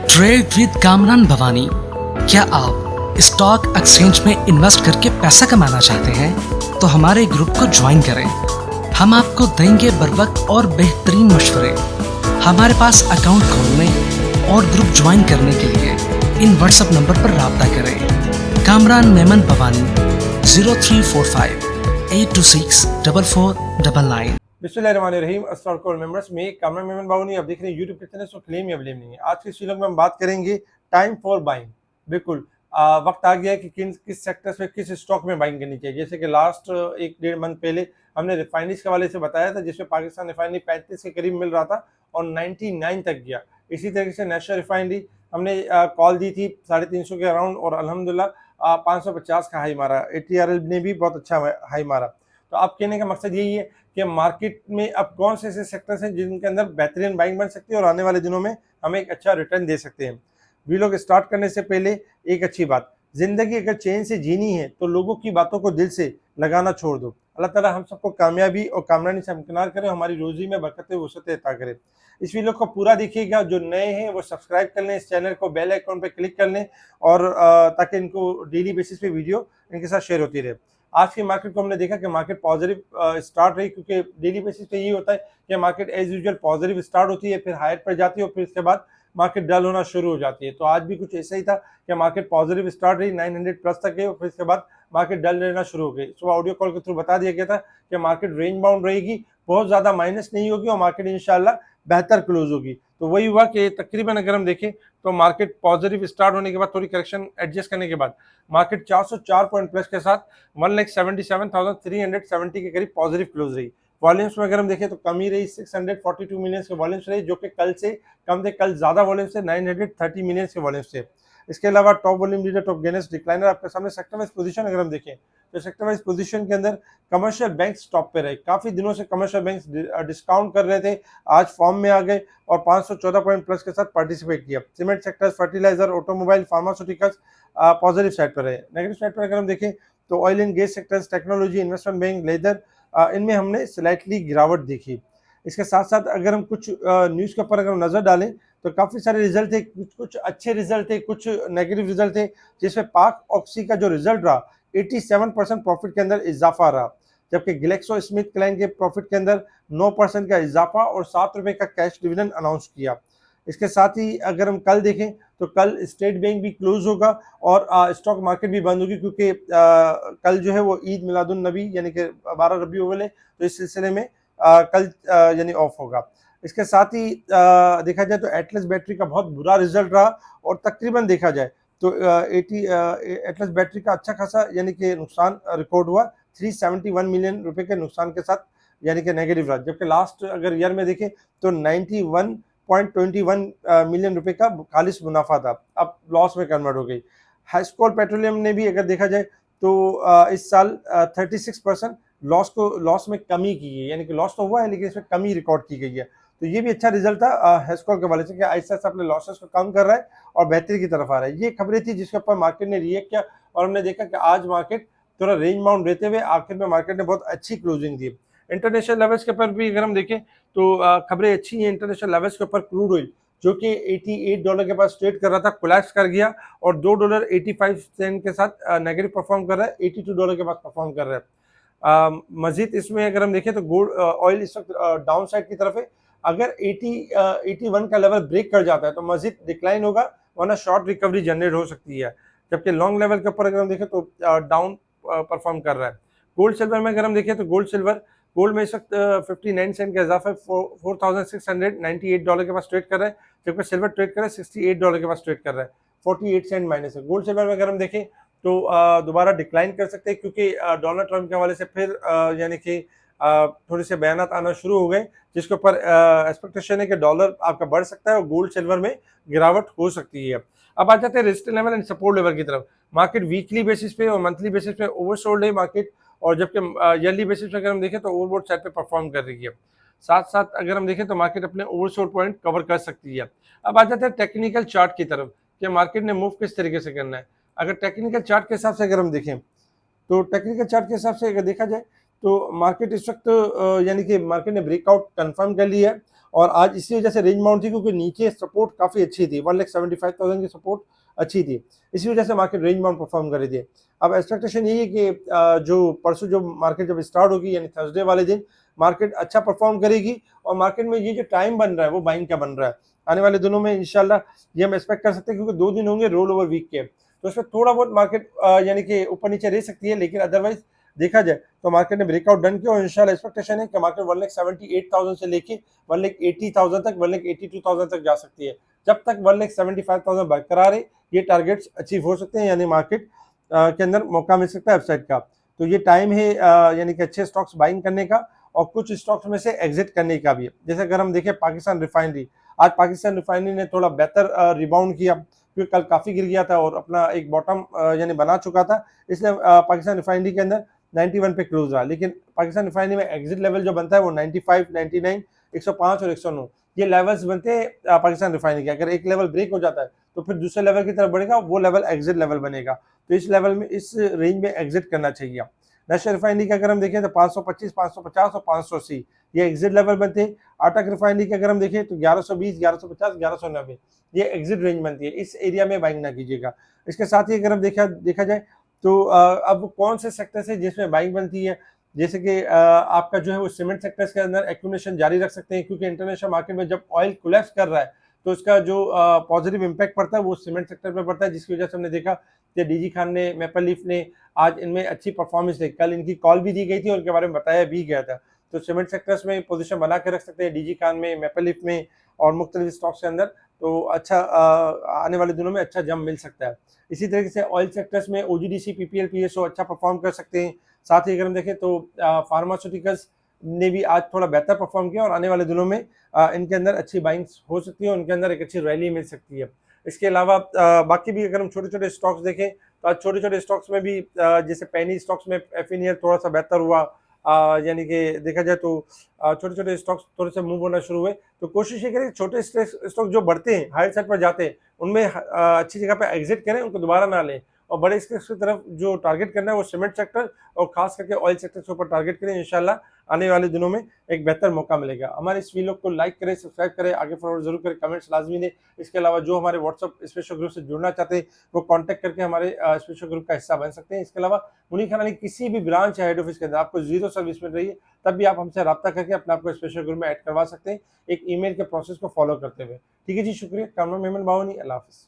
Trade with Kamran Bhavani. क्या आप stock exchange में इन्वेस्ट करके पैसा कमाना चाहते हैं तो हमारे ग्रुप को ज्वाइन करें। हम आपको देंगे बर वक्त और बेहतरीन मशवरे। हमारे पास अकाउंट खोलने और ग्रुप ज्वाइन करने के लिए इन व्हाट्सएप नंबर पर राब्ता करें। कामरान मेमन भवानी 0345 826 4499। बिस्मिल्लाहिर्रहमानिर्रहीम। अस्सलाम मेंबर्स में कामरान मेमन बावनी आप देख रहे हैं यूट्यूब के चैनल सो क्लेम या ब्लेम नहीं है। आज के इस वीडियो में हम बात करेंगे टाइम फॉर बाइंग। बिल्कुल वक्त आ गया है कि किस सेक्टर्स में किस स्टॉक में बाइंग करनी चाहिए। जैसे कि लास्ट 1-1.5 मंथ पहले हमने रिफाइनरीज के हवाले से बताया था, जिसमें पाकिस्तान रिफाइनरी 35 के करीब मिल रहा था और 99 तक गया। इसी तरीके से नेशनल रिफाइनरी हमने कॉल दी थी 350 के अराउंड और अल्हम्दुलिल्लाह 550 का हाई मारा। ATRL ने भी बहुत अच्छा हाई मारा। तो आप कहने का मकसद यही है कि मार्केट में अब कौन से ऐसे सेक्टर्स हैं जिनके अंदर बेहतरीन बाइंग बन सकती है और आने वाले दिनों में हमें एक अच्छा रिटर्न दे सकते हैं। वीडियो स्टार्ट करने से पहले एक अच्छी बात, जिंदगी अगर चैन से जीनी है तो लोगों की बातों को दिल से लगाना छोड़ दो। अल्लाह ताला हम सबको कामयाबी और कामरानी से हमकिनार करे, हमारी रोजी में बरकत वसअत अता करे। इस वीडियो को पूरा देखिएगा। जो नए हैं वो सब्सक्राइब कर लें, इस चैनल को बेल आइकॉन पे क्लिक कर लें और ताकि इनको डेली बेसिस पे वीडियो इनके साथ शेयर होती रहे। आज की मार्केट को हमने देखा कि मार्केट पॉजिटिव स्टार्ट रही, क्योंकि डेली बेसिस पे ये होता है कि market as usual positive start होती है, फिर हायर पर जाती है और फिर इसके बाद मार्केट डल होना शुरू हो जाती है। तो आज भी कुछ ऐसा ही था कि मार्केट पॉजिटिव स्टार्ट रही, 900 प्लस तक गई और फिर इसके बाद मार्केट डल रहना शुरू हो गई। सुबह ऑडियो कॉल के थ्रू बता दिया गया था कि मार्केट रेंज बाउंड रहेगी, बहुत ज़्यादा माइनस नहीं होगी और मार्केट इंशाल्लाह बेहतर क्लोज होगी। तो वही हुआ कि तकरीबन अगर हम देखें तो मार्केट पॉजिटिव स्टार्ट होने के बाद थोड़ी करेक्शन एडजस्ट करने के बाद मार्केट 404 पॉइंट प्लस के साथ 1,77,370 के करीब पॉजिटिव क्लोज रही। वॉल्यूम्स में अगर हम देखें तो कमी रही, 642 मिलियन के वॉल्यूम्स रही, जो कि कल से कम थे। कल ज्यादा वॉल्यूम्स थे, 930 मिलियन के वॉल्यूम्स थे। इसके अलावा top volume leader, top gainers, decliner आपके सामने सेक्टर वाइज पोजीशन अगर हम देखें तो सेक्टर वाइज पोजीशन के अंदर कमर्शियल बैंक्स टॉप पे रहे। काफी दिनों से कमर्शियल बैंक्स डिस्काउंट कर रहे थे, आज फॉर्म में आ गए और 514 पॉइंट प्लस के साथ पार्टिसिपेट किया। Cement sectors, fertilizer, automobile, pharmaceuticals positive side पर रहे। नेगेटिव साइड पर अगर हम देखें तो oil and gas sectors, technology, investment bank, leather, इनमें हमने स्लाइटली गिरावट देखी। इसके साथ साथ अगर हम कुछ न्यूज़ के ऊपर अगर हम नजर डालें तो काफी सारे रिजल्ट थे, कुछ अच्छे रिजल्ट थे, कुछ नेगेटिव रिजल्ट थे। जिसमें पाक ऑक्सी का जो रिजल्ट रहा 87% प्रॉफिट के अंदर इजाफा रहा, जबकि ग्लेक्सो स्मिथ क्लाइन के प्रॉफिट के अंदर 9% का इजाफा और ₹7 का कैश डिविडेंड अनाउंस किया। इसके साथ ही अगर हम कल देखें तो कल स्टेट बैंक भी क्लोज होगा और स्टॉक मार्केट भी बंद होगी, क्योंकि कल जो है वो ईद मिलादुन नबी यानी कि 12 रबी अव्वल है, तो इस सिलसिले में कल यानी ऑफ होगा। इसके साथ ही देखा जाए तो एटलस बैटरी का बहुत बुरा रिजल्ट रहा और तकरीबन देखा जाए तो एटलस बैटरी का अच्छा खासा यानी कि नुकसान रिकॉर्ड हुआ, 371 मिलियन रुपए के नुकसान के साथ यानी कि नेगेटिव रहा। जबकि लास्ट अगर ईयर में देखें तो 91.21 मिलियन रुपए का खालिश मुनाफा था, अब लॉस में कन्वर्ट हो गई। हाइस्कोल पेट्रोलियम ने भी अगर देखा जाए तो इस साल 36% लॉस में कमी की है, यानी कि लॉस तो हुआ है लेकिन इसमें कमी रिकॉर्ड की गई है। तो ये भी अच्छा रिजल्ट था हेस्कोल के वाले से कि आहिस्ता आहिस्ता अपने लॉसेस को कम कर रहा है और बेहतरी की तरफ आ रहा है। ये खबरें थी जिसके ऊपर मार्केट ने रिएक्ट किया और हमने देखा कि आज मार्केट थोड़ा रेंज बाउंड रहते हुए आखिर में मार्केट ने बहुत अच्छी क्लोजिंग दी। इंटरनेशनल लेवल्स के ऊपर भी अगर हम देखें तो खबरें अच्छी हैं। इंटरनेशनल लेवल्स के ऊपर क्रूड ऑयल जो कि $88 के पास ट्रेड कर रहा था, कोलैप्स कर गया और $2.85 के साथ नेगेटिव परफॉर्म कर रहा है, $82 के पास परफॉर्म कर रहा है। मजीद इसमें अगर हम देखें तो गोल्ड ऑयल इस वक्त डाउन साइड की तरफ है। अगर 81 का लेवल ब्रेक कर जाता है तो मजीद डिक्लाइन होगा, वरना शॉर्ट रिकवरी जनरेट हो सकती है। जबकि लॉन्ग लेवल के ऊपर अगर हम देखें तो डाउन परफॉर्म कर रहा है। गोल्ड सिल्वर में अगर हम देखें तो गोल्ड में इस वक्त 59 सेंट का इजाफा है, $4,698 के पास ट्रेड कर रहा है, जबकि सिल्वर ट्रेड कर रहा है $68 के पास ट्रेड कर रहा है, 48 सेंट माइनस है। गोल्ड सिल्वर में अगर हम देखें तो दोबारा डिक्लाइन कर सकते हैं, क्योंकि डोनाल्ड ट्रंप के हवाले से फिर यानी कि थोड़े से बयानात आना शुरू हो गए, जिसके ऊपर एक्सपेक्टेशन है कि डॉलर आपका बढ़ सकता है और गोल्ड सिल्वर में गिरावट हो सकती है। अब आ जाते हैं resistance level and support level की तरफ। मार्केट वीकली बेसिस पे और मंथली बेसिस पे ओवरसोल्ड है मार्केट, और जबकि ईयरली बेसिस पे अगर हम देखें तो ओवरबॉट साइड पे परफॉर्म कर रही है। साथ साथ अगर हम देखें तो मार्केट अपने ओवरसोल्ड पॉइंट कवर कर सकती है। अब आ जाते हैं टेक्निकल चार्ट की तरफ कि मार्केट ने मूव किस तरीके से करना है। अगर टेक्निकल चार्ट के हिसाब से अगर हम देखें तो टेक्निकल चार्ट के हिसाब से अगर देखा जाए तो मार्केट इस वक्त यानी कि मार्केट ने ब्रेकआउट कंफर्म कर लिया है और आज इसी वजह से रेंज बाउंड थी क्योंकि नीचे सपोर्ट काफ़ी अच्छी थी, 1,75,000 की सपोर्ट अच्छी थी, इसी वजह से मार्केट रेंज बाउंड परफॉर्म कर रही थी। अब एक्सपेक्टेशन यही है कि जो परसों जो मार्केट जब स्टार्ट होगी यानी थर्सडे वाले दिन मार्केट अच्छा परफॉर्म करेगी और मार्केट में ये जो टाइम बन रहा है वो बाइंग का बन रहा है। आने वाले दिनों में इंशाल्लाह ये हम एक्सपेक्ट कर सकते हैं क्योंकि 2 दिन होंगे रोल ओवर वीक के, तो उसमें थोड़ा बहुत मार्केट यानी कि ऊपर नीचे रह सकती है, लेकिन अदरवाइज देखा जाए तो मार्केट ने ब्रेकआउट डन किया और इंशाल्लाह एक्सपेक्टेशन है कि मार्केट 1,78,000 से लेके 1,80,000 तक 1,82,000 तक जा सकती है। जब तक 1,75,000 बरकरार है ये टारगेट्स अचीव हो सकते हैं, यानी मार्केट के अंदर मौका मिल सकता है अपसाइड का। तो ये टाइम है यानी कि अच्छे स्टॉक्स बाइंग करने का और कुछ स्टॉक्स में से एग्जिट करने का भी है। जैसे अगर हम देखें पाकिस्तान रिफाइनरी, आज पाकिस्तान रिफाइनरी ने थोड़ा बेहतर रिबाउंड किया क्योंकि कल काफ़ी गिर गया था और अपना एक बॉटम यानी बना चुका था, इसलिए पाकिस्तान रिफाइनरी के अंदर 91 पे क्लोज रहा। लेकिन पाकिस्तान रिफाइनरी में एग्जिट लेवल जो बनता है वो 95, 99, 105 और 109 ये लेवल्स बनते हैं पाकिस्तान रिफाइनरी के। अगर एक लेवल ब्रेक हो जाता है तो फिर दूसरे लेवल की तरफ बढ़ेगा, वो लेवल एग्जिट लेवल बनेगा। तो इस लेवल में इस रेंज में एग्जिट करना चाहिए। नेशनल रिफाइनरी का अगर हम देखें तो 525, 550 और 580 ये एग्जिट लेवल बनते हैं। आटक रिफाइनरी के अगर हम देखें तो 1120, 1150, 1190 ये एग्जिट रेंज बनती है। इस एरिया में बाइंग ना कीजिएगा। इसके साथ ही अगर हम देखा जाए तो अब कौन से सेक्टर से जिसमें बाइंग बनती है, जैसे कि आपका जो है वो सीमेंट सेक्टर्स के अंदर एक्यूमुलेशन जारी रख सकते हैं क्योंकि इंटरनेशनल मार्केट में जब ऑयल कोलैप्स कर रहा है तो उसका जो पॉजिटिव इम्पैक्ट पड़ता है वो सीमेंट सेक्टर पे पड़ता है, जिसकी वजह से हमने देखा कि डीजी खान ने, मेपल लीफ ने आज इनमें अच्छी परफॉर्मेंस दी। कल इनकी कॉल भी दी गई थी और उनके बारे में बताया भी गया था। तो सीमेंट सेक्टर्स में पोजीशन बना के रख सकते हैं डीजी खान में, मेपल लीफ में और मुख्तलिफ स्टॉक्स के अंदर, तो अच्छा आने वाले दिनों में अच्छा जम मिल सकता है। इसी तरीके से ऑयल सेक्टर्स में ओजीडीसी, पीपीएल, पीएसओ अच्छा परफॉर्म कर सकते हैं। साथ ही अगर हम देखें तो फार्मास्यूटिकल्स ने भी आज थोड़ा बेहतर परफॉर्म किया और आने वाले दिनों में इनके अंदर अच्छी बाइंग्स हो सकती है, उनके अंदर एक अच्छी रैली मिल सकती है। इसके अलावा बाकी भी अगर हम छोटे छोटे स्टॉक्स देखें तो आज छोटे छोटे स्टॉक्स में भी जैसे पेनी स्टॉक्स में एफिनियर थोड़ा सा बेहतर हुआ, यानी कि देखा जाए तो छोटे छोटे स्टॉक्स थोड़े से मूव होना शुरू हुए। तो कोशिश ये करें छोटे स्टॉक जो बढ़ते हैं हाई साइड पर जाते हैं उनमें अच्छी जगह पे एग्जिट करें, उनको दोबारा ना लें और बड़े स्टॉक्स की तरफ जो टारगेट करना है वो सीमेंट सेक्टर और खास करके ऑयल सेक्टर के ऊपर टारगेट करें। इंशाल्लाह आने वाले दिनों में एक बेहतर मौका मिलेगा। हमारे इस वीडियो को लाइक करें, सब्सक्राइब करें, आगे फॉरवर्ड जरूर करें, कमेंट्स लाजमी दें। इसके अलावा जो हमारे व्हाट्सअप स्पेशल ग्रुप से जुड़ना चाहते हैं वो कांटेक्ट करके हमारे स्पेशल ग्रुप का हिस्सा बन सकते हैं। इसके अलावा मुनीर खान अली किसी भी ब्रांच या हेड ऑफिस के अंदर आपको जीरो सर्विस मिल रही है तब भी आप हमसे रब्ता करके अपने आपको स्पेशल ग्रुप में ऐड करवा सकते हैं एक ईमेल के प्रोसेस को फॉलो करते हुए। ठीक है जी, शुक्रिया। कामरान मेमन बावनी, अल्लाह हाफिज़।